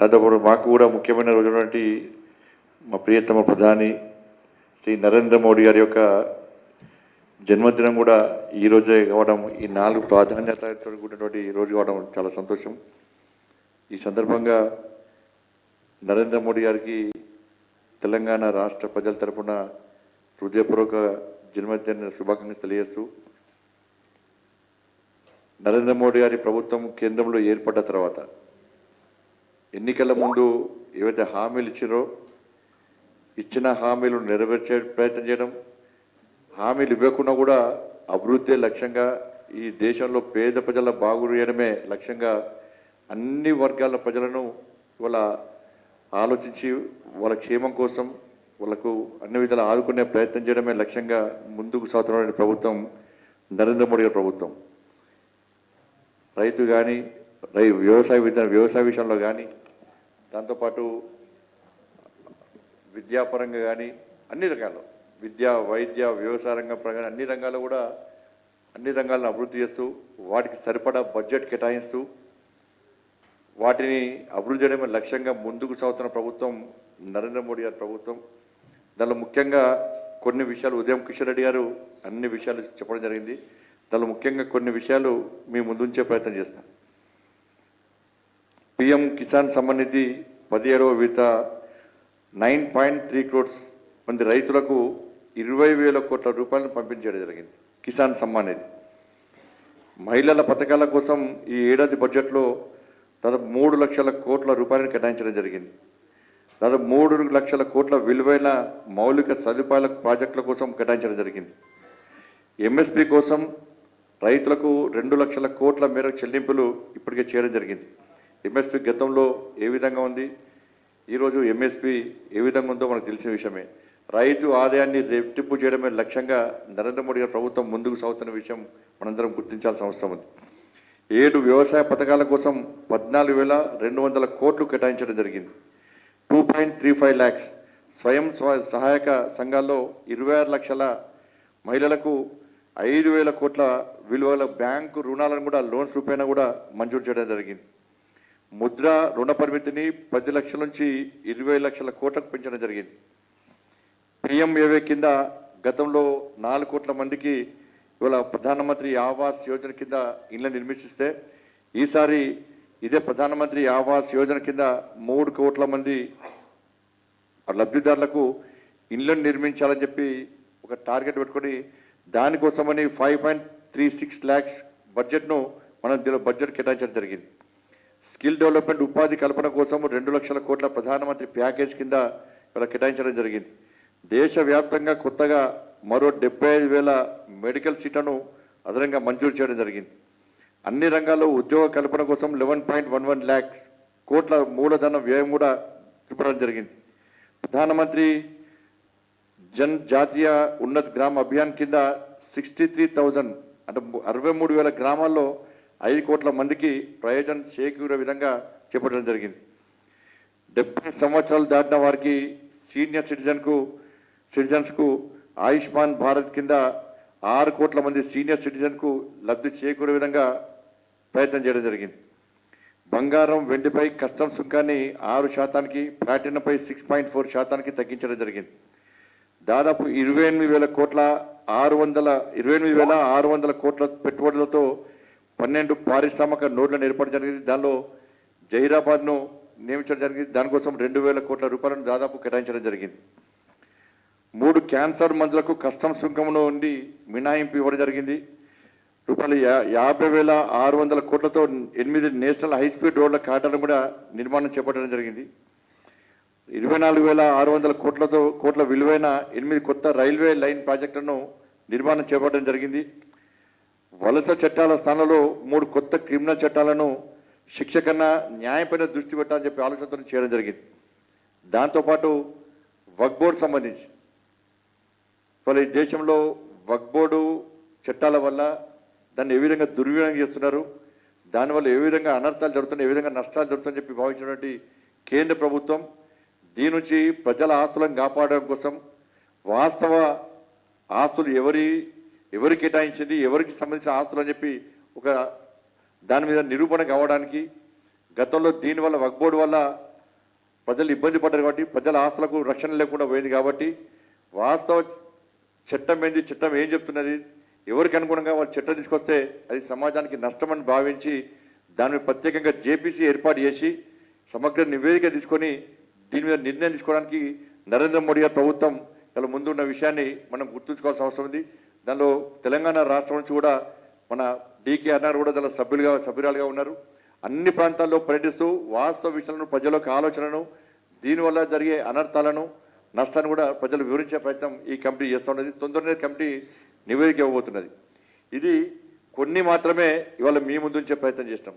దాంతోపాటు మాకు కూడా ముఖ్యమైన రోజునటువంటి మా ప్రియతమ ప్రధాని శ్రీ నరేంద్ర మోడీ గారి యొక్క జన్మదినం కూడా ఈరోజే కావడం, ఈ 4 ప్రాధాన్యతతో కూడినటువంటి రోజు కావడం చాలా సంతోషం. ఈ సందర్భంగా నరేంద్ర మోడీ గారికి తెలంగాణ రాష్ట్ర ప్రజల తరపున హృదయపూర్వక జన్మదిన శుభాకాంక్షలు తెలియజేస్తూ, నరేంద్ర మోడీ గారి ప్రభుత్వం కేంద్రంలో ఏర్పడ్డ తర్వాత ఎన్నికల ముందు ఏవైతే హామీలు ఇచ్చిన హామీలు నెరవేర్చే ప్రయత్నం చేయడం, హామీలు ఇవ్వకుండా కూడా అభివృద్ధి లక్ష్యంగా ఈ దేశంలో పేద ప్రజల బాగు చేయడమే లక్ష్యంగా అన్ని వర్గాల ప్రజలను ఇవాళ ఆలోచించి వాళ్ళ క్షేమం కోసం వాళ్ళకు అన్ని విధాలు ఆదుకునే ప్రయత్నం చేయడమే లక్ష్యంగా ముందుకు సాగుతున్న ప్రభుత్వం నరేంద్ర మోడీ గారి ప్రభుత్వం. రైతు కానీ వ్యవసాయ విషయంలో కానీ, దాంతోపాటు విద్యాపరంగా కానీ అన్ని రకాలు విద్య, వైద్య, వ్యవసాయ రంగం పరంగా అన్ని రంగాల్లో కూడా అన్ని రంగాలను అభివృద్ధి చేస్తూ వాటికి సరిపడా బడ్జెట్ కేటాయిస్తూ వాటిని అభివృద్ధి చేయడమే లక్ష్యంగా ముందుకు సాగుతున్న ప్రభుత్వం నరేంద్ర మోడీ గారి ప్రభుత్వం. దానిలో ముఖ్యంగా కొన్ని విషయాలు ఉదయం కిషన్ రెడ్డి గారు అన్ని విషయాలు చెప్పడం జరిగింది. దానిలో ముఖ్యంగా కొన్ని విషయాలు మీ ముందుంచే ప్రయత్నం చేస్తాం. పిఎం కిసాన్ సమ్మాన్ నిధి 17వ విడత 9.3 crores మంది రైతులకు 20,000 కోట్ల రూపాయలను పంపించడం జరిగింది. కిసాన్ సమ్మాన్ నిధి మహిళల పథకాల కోసం ఈ ఏడాది బడ్జెట్లో దాదాపు 3 లక్షల కోట్ల రూపాయలను కేటాయించడం జరిగింది. దాదాపు 3 లక్షల కోట్ల విలువైన మౌలిక సదుపాయాల ప్రాజెక్టుల కోసం కేటాయించడం జరిగింది. ఎంఎస్పి కోసం రైతులకు 2 లక్షల కోట్ల మేరకు చెల్లింపులు ఇప్పటికే చేయడం జరిగింది. ఎంఎస్పి గతంలో ఏ విధంగా ఉంది, ఈరోజు ఎంఎస్పి ఏ విధంగా ఉందో మనకు తెలిసిన విషయమే. రైతు ఆదాయాన్ని రెట్టింపు చేయడమే లక్ష్యంగా నరేంద్ర మోడీ గారి ప్రభుత్వం ముందుకు సాగుతున్న విషయం మనందరం గుర్తించాల్సిన అవసరం ఉంది. 7 వ్యవసాయ పథకాల కోసం 14,200 కోట్లు కేటాయించడం జరిగింది. 2.35 lakhs స్వయం సహాయక సంఘాల్లో 26 లక్షల మహిళలకు 5,000 కోట్ల విలువల బ్యాంకు రుణాలను కూడా లోన్స్ రూపేణా కూడా మంజూరు చేయడం జరిగింది. ముద్ర రుణ పరిమితిని 10 లక్షల నుంచి 20 లక్షల కోట్లకు పెంచడం జరిగింది. పిఎంఏవై కింద గతంలో 4 కోట్ల మందికి ఇవాళ ప్రధానమంత్రి ఆవాస్ యోజన కింద ఇళ్లను నిర్మిస్తే ఈసారి ఇదే ప్రధానమంత్రి ఆవాస్ యోజన కింద 3 కోట్ల మంది లబ్ధిదారులకు ఇళ్లను నిర్మించాలని చెప్పి ఒక టార్గెట్ పెట్టుకొని దానికోసమని 5.36 lakhs బడ్జెట్ను మనం బడ్జెట్ కేటాయించడం జరిగింది. స్కిల్ డెవలప్మెంట్ ఉపాధి కల్పన కోసం 2 లక్షల కోట్ల ప్రధానమంత్రి ప్యాకేజ్ కింద ఇలా కేటాయించడం జరిగింది. దేశవ్యాప్తంగా కొత్తగా మరో 75,000 మెడికల్ సీట్లను అదనంగా మంజూరు చేయడం జరిగింది. అన్ని రంగాల్లో ఉద్యోగ కల్పన కోసం 11.11 lakhs కోట్ల మూలధన వ్యయం కూడా చూపడం జరిగింది. ప్రధానమంత్రి జాతీయ ఉన్నత గ్రామ అభియాన్ కింద 63,000 అంటే 63,000 గ్రామాల్లో 5 కోట్ల మందికి ప్రయోజనం చేకూరే విధంగా చేపట్టడం జరిగింది. 70 సంవత్సరాలు దాటిన వారికి సీనియర్ సిటిజన్స్కు ఆయుష్మాన్ భారత్ కింద 6 కోట్ల మంది సీనియర్ సిటిజన్కు లబ్ధి చేకూరే విధంగా ప్రయత్నం చేయడం జరిగింది. బంగారం, వెండిపై కస్టమ్స్ సుంకాన్ని 6%, ప్లాటినంపై 6.4% తగ్గించడం జరిగింది. దాదాపు 28,600 కోట్ల పెట్టుబడులతో 12 పారిశ్రామిక నోడ్లను ఏర్పాటు జరిగింది. దానిలో జహీరాబాద్ను నియమించడం జరిగింది. దానికోసం 2,000 కోట్ల రూపాయలను దాదాపు కేటాయించడం జరిగింది. 3 క్యాన్సర్ మందులకు కస్టమ్స్ సుంకం నుండి మినహాయింపు ఇవ్వడం జరిగింది. రూపాయలు 50,600 కోట్లతో 8 నేషనల్ హైస్పీడ్ రోడ్ల కారిడార్లను కూడా నిర్మాణం చేపట్టడం జరిగింది. 24,600 కోట్ల విలువైన 8 కొత్త రైల్వే లైన్ ప్రాజెక్టులను నిర్మాణం చేపట్టడం జరిగింది. వలస చట్టాల స్థానంలో 3 కొత్త క్రిమినల్ చట్టాలను శిక్ష కన్నా న్యాయంపైన దృష్టి పెట్టాలని చెప్పి ఆలోచనతో చేయడం జరిగింది. దాంతోపాటు వక్ఫ్ బోర్డు సంబంధించి ఈ దేశంలో వక్ఫ్ బోర్డు చట్టాల వల్ల దాన్ని ఏ విధంగా దుర్వినియోగం చేస్తున్నారు, దానివల్ల ఏ విధంగా అనర్థాలు జరుగుతున్నాయి, ఏ విధంగా నష్టాలు జరుగుతాయని చెప్పి భావించినటువంటి కేంద్ర ప్రభుత్వం దీని నుంచి ప్రజల ఆస్తులను కాపాడడం కోసం వాస్తవ ఆస్తులు ఎవరు కేటాయించింది, ఎవరికి సంబంధించిన ఆస్తులు అని చెప్పి ఒక దాని మీద నిరూపణ కావడానికి గతంలో దీనివల్ల వక్ఫ్ బోర్డు వల్ల ప్రజలు ఇబ్బంది పడ్డారు కాబట్టి ప్రజల ఆస్తులకు రక్షణ లేకుండా పోయింది కాబట్టి వాస్తవ చట్టం ఏంది, చట్టం ఏం చెప్తున్నది, ఎవరికి అనుగుణంగా వాళ్ళు చట్టం తీసుకొస్తే అది సమాజానికి నష్టమని భావించి దాని మీద ప్రత్యేకంగా జేపీసీ ఏర్పాటు చేసి సమగ్ర నివేదిక తీసుకొని దీని మీద నిర్ణయం తీసుకోవడానికి నరేంద్ర మోడీ గారి ప్రభుత్వం ఇలా ముందున్న విషయాన్ని మనం గుర్తుంచుకోవాల్సిన అవసరం ఉంది. దానిలో తెలంగాణ రాష్ట్రం నుంచి కూడా మన డీకే అన్నారు కూడా దానిలో సభ్యురాలుగా ఉన్నారు. అన్ని ప్రాంతాల్లో పర్యటిస్తూ వాస్తవ విషయాలను ప్రజలకు ఆలోచనను దీనివల్ల జరిగే అనర్థాలను నష్టాన్ని కూడా ప్రజలు వివరించే ప్రయత్నం ఈ కమిటీ చేస్తున్నది. తొందరనే కమిటీ నివేదిక ఇవ్వబోతున్నది. ఇది కొన్ని మాత్రమే ఇవాళ మీ ముందు ఉంచే ప్రయత్నం చేస్తాం.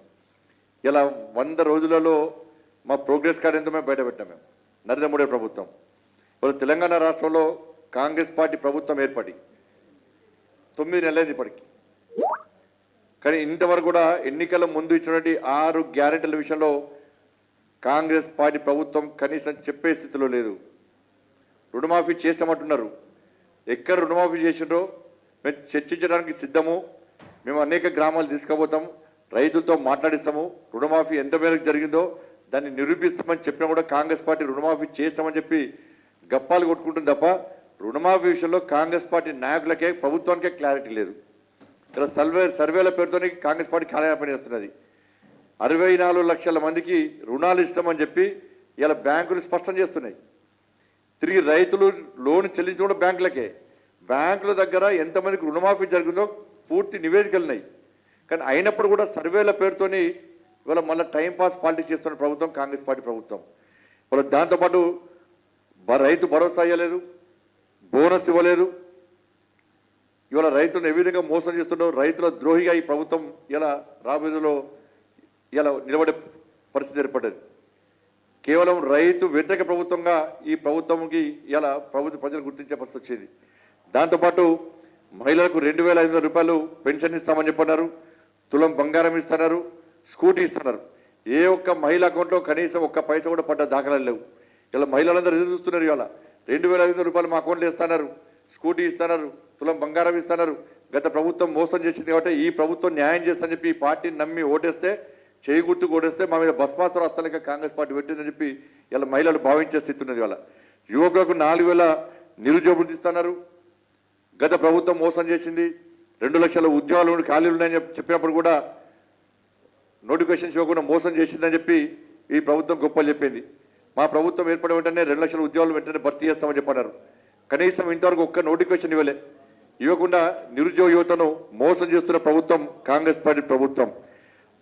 ఇలా 100 రోజులలో మా ప్రోగ్రెస్ కార్డు ఎంతో మేము బయటపెట్టాం. మేము నరేంద్ర మోడీ ప్రభుత్వం ఇవాళ తెలంగాణ రాష్ట్రంలో కాంగ్రెస్ పార్టీ ప్రభుత్వం ఏర్పడి 9 నెలలైంది ఇప్పటికి. కానీ ఇంతవరకు కూడా ఎన్నికల ముందు ఇచ్చినటువంటి 6 గ్యారెంటీల విషయంలో కాంగ్రెస్ పార్టీ ప్రభుత్వం కనీసం చెప్పే స్థితిలో లేదు. రుణమాఫీ చేస్తామంటున్నారు. ఎక్కడ రుణమాఫీ చేసిండ్రో మేము చర్చించడానికి సిద్ధము. మేము అనేక గ్రామాలు తీసుకుపోతాం, రైతులతో మాట్లాడిస్తాము. రుణమాఫీ ఎంత మేరకు జరిగిందో దాన్ని నిరూపిస్తామని చెప్పినా కూడా కాంగ్రెస్ పార్టీ రుణమాఫీ చేస్తామని చెప్పి గప్పాలు కొట్టుకుంటుంది తప్ప రుణమాఫీ విషయంలో కాంగ్రెస్ పార్టీ నాయకులకే ప్రభుత్వానికే క్లారిటీ లేదు. ఇలా సర్వేల పేరుతో కాంగ్రెస్ పార్టీ కాలయాపన చేస్తున్నది. 64 లక్షల మందికి రుణాలు ఇస్తామని చెప్పి ఇలా బ్యాంకులు స్పష్టం చేస్తున్నాయి. తిరిగి రైతులు లోన్ చెల్లించడం బ్యాంకులకే. బ్యాంకుల దగ్గర ఎంతమందికి రుణమాఫీ జరిగిందో పూర్తి నివేదికలు ఉన్నాయి. కానీ అయినప్పుడు కూడా సర్వేల పేరుతోని ఇవాళ మళ్ళీ టైంపాస్ పాలిటిక్స్ చేస్తున్న ప్రభుత్వం కాంగ్రెస్ పార్టీ ప్రభుత్వం. ఇవాళ దాంతోపాటు రైతు భరోసా ఇవ్వలేదు, బోనస్ ఇవ్వలేదు. ఇవాళ రైతులను ఏ విధంగా మోసం చేస్తుండో రైతుల ద్రోహిగా ఈ ప్రభుత్వం ఇలా రాబోయేలో ఇలా నిలబడే పరిస్థితి ఏర్పడ్డది. కేవలం రైతు వ్యతిరేక ప్రభుత్వంగా ఈ ప్రభుత్వంకి ఇలా ప్రజలు గుర్తించే పరిస్థితి వచ్చేది. దాంతోపాటు మహిళలకు 2,500 రూపాయలు పెన్షన్ ఇస్తామని చెప్పన్నారు, తులం బంగారం ఇస్తున్నారు, స్కూటీ ఇస్తున్నారు. ఏ ఒక్క మహిళ అకౌంట్లో కనీసం ఒక్క పైసా కూడా పడ్డ దాఖలాలు లేవు. ఇలా మహిళలందరూ ఎదురు చూస్తున్నారు. ఇవాళ 2,500 రూపాయలు మా అకౌంట్లో ఇస్తున్నారు, స్కూటీ ఇస్తున్నారు, తులం బంగారం ఇస్తున్నారు. గత ప్రభుత్వం మోసం చేసింది కాబట్టి ఈ ప్రభుత్వం న్యాయం చేస్తుందని చెప్పి ఈ పార్టీని నమ్మి ఓటేస్తే, చేయి గుర్తు ఓటేస్తే మా మీద భస్మాసుర హస్తాలక కాంగ్రెస్ పార్టీ పెట్టిందని చెప్పి ఇలా మహిళలు భావించే స్థితి ఉన్నది. ఇవాళ యువకులకు 4,000 నిరుద్యోగ ఇస్తున్నారు. గత ప్రభుత్వం మోసం చేసింది. 2 లక్షల ఉద్యోగాలు ఖాళీలు ఉన్నాయని చెప్పినప్పుడు కూడా నోటిఫికేషన్స్ ఇవ్వకుండా మోసం చేసిందని చెప్పి ఈ ప్రభుత్వం గొప్పలు చెప్పింది. మా ప్రభుత్వం ఏర్పడిన వెంటనే 2 లక్షల ఉద్యోగాలు వెంటనే భర్తీ చేస్తామని చెప్పన్నారు. కనీసం ఇంతవరకు ఒక్క నోటిఫికేషన్ ఇవ్వకుండా నిరుద్యోగ యువతను మోసం చేస్తున్న ప్రభుత్వం కాంగ్రెస్ పార్టీ ప్రభుత్వం.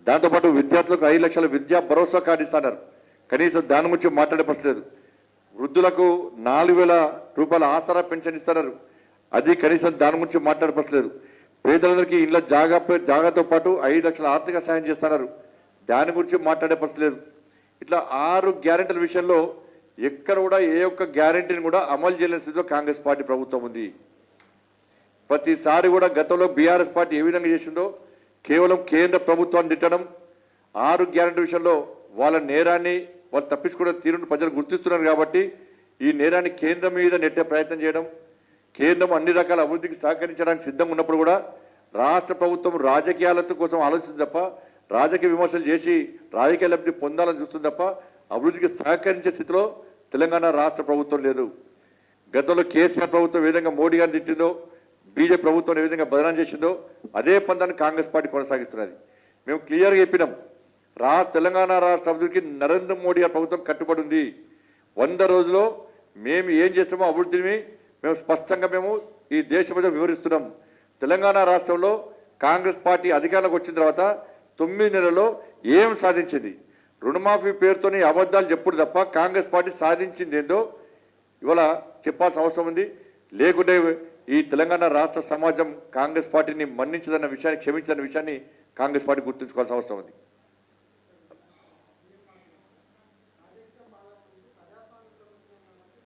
దాంతోపాటు విద్యార్థులకు 5 లక్షల విద్యా భరోసా కార్డు ఇస్తున్నారు. కనీసం దాని గురించి మాట్లాడే పరిస్థితి లేదు. వృద్ధులకు 4,000 రూపాయల ఆసరా పెన్షన్ ఇస్తున్నారు. అది కనీసం దాని గురించి మాట్లాడే పరిస్థితి లేదు. పేదలందరికీ ఇళ్ళ జాగాతో పాటు 5 లక్షల ఆర్థిక సాయం చేస్తున్నారు. దాని గురించి మాట్లాడే పరిస్థితి లేదు. ఇట్లా 6 గ్యారెంటీల విషయంలో ఎక్కడ కూడా ఏ ఒక్క గ్యారెంటీని కూడా అమలు చేయలేని స్థితిలో కాంగ్రెస్ పార్టీ ప్రభుత్వం ఉంది. ప్రతిసారి కూడా గతంలో బీఆర్ఎస్ పార్టీ ఏ విధంగా చేసిందో కేవలం కేంద్ర ప్రభుత్వాన్ని తిట్టడం, 6 గ్యారెంటీ విషయంలో వాళ్ళ నేరాన్ని వాళ్ళు తప్పించుకునే తీరును ప్రజలు గుర్తిస్తున్నారు. కాబట్టి ఈ నేరాన్ని కేంద్రం మీద నెట్టే ప్రయత్నం చేయడం, కేంద్రం అన్ని రకాల అభివృద్ధికి సహకరించడానికి సిద్ధంగా ఉన్నప్పుడు కూడా రాష్ట్ర ప్రభుత్వం రాజకీయాలతో కోసం ఆలోచిస్తుంది తప్ప, రాజకీయ విమర్శలు చేసి రాజకీయ లబ్ధి పొందాలని చూస్తుంది తప్ప అభివృద్ధికి సహకరించే స్థితిలో తెలంగాణ రాష్ట్ర ప్రభుత్వం లేదు. గతంలో కేసీఆర్ ప్రభుత్వం ఏ విధంగా మోడీ గారిని తిట్టిందో, బీజేపీ ప్రభుత్వం ఏ విధంగా బదనాం చేసిందో అదే పందాన్ని కాంగ్రెస్ పార్టీ కొనసాగిస్తున్నది. మేము క్లియర్గా చెప్పినాం, తెలంగాణ రాష్ట్ర అభివృద్ధికి నరేంద్ర మోడీ గారి ప్రభుత్వం కట్టుబడి ఉంది. 100 రోజుల్లో మేము ఏం చేస్తామో అభివృద్ధిని మేము స్పష్టంగా ఈ దేశ ప్రజలు వివరిస్తున్నాం. తెలంగాణ రాష్ట్రంలో కాంగ్రెస్ పార్టీ అధికారంలోకి వచ్చిన తర్వాత 9 నెలల్లో ఏం సాధించింది? రుణమాఫీ పేరుతోనే అబద్ధాలు చెప్పుడు తప్ప కాంగ్రెస్ పార్టీ సాధించింది ఏందో ఇవాళ చెప్పాల్సిన అవసరం ఉంది. లేకుంటే ఈ తెలంగాణ రాష్ట్ర సమాజం కాంగ్రెస్ పార్టీని మన్నించదన్న విషయాన్ని, క్షమించదన్న విషయాన్ని కాంగ్రెస్ పార్టీ గుర్తుంచుకోవాల్సిన అవసరం ఉంది.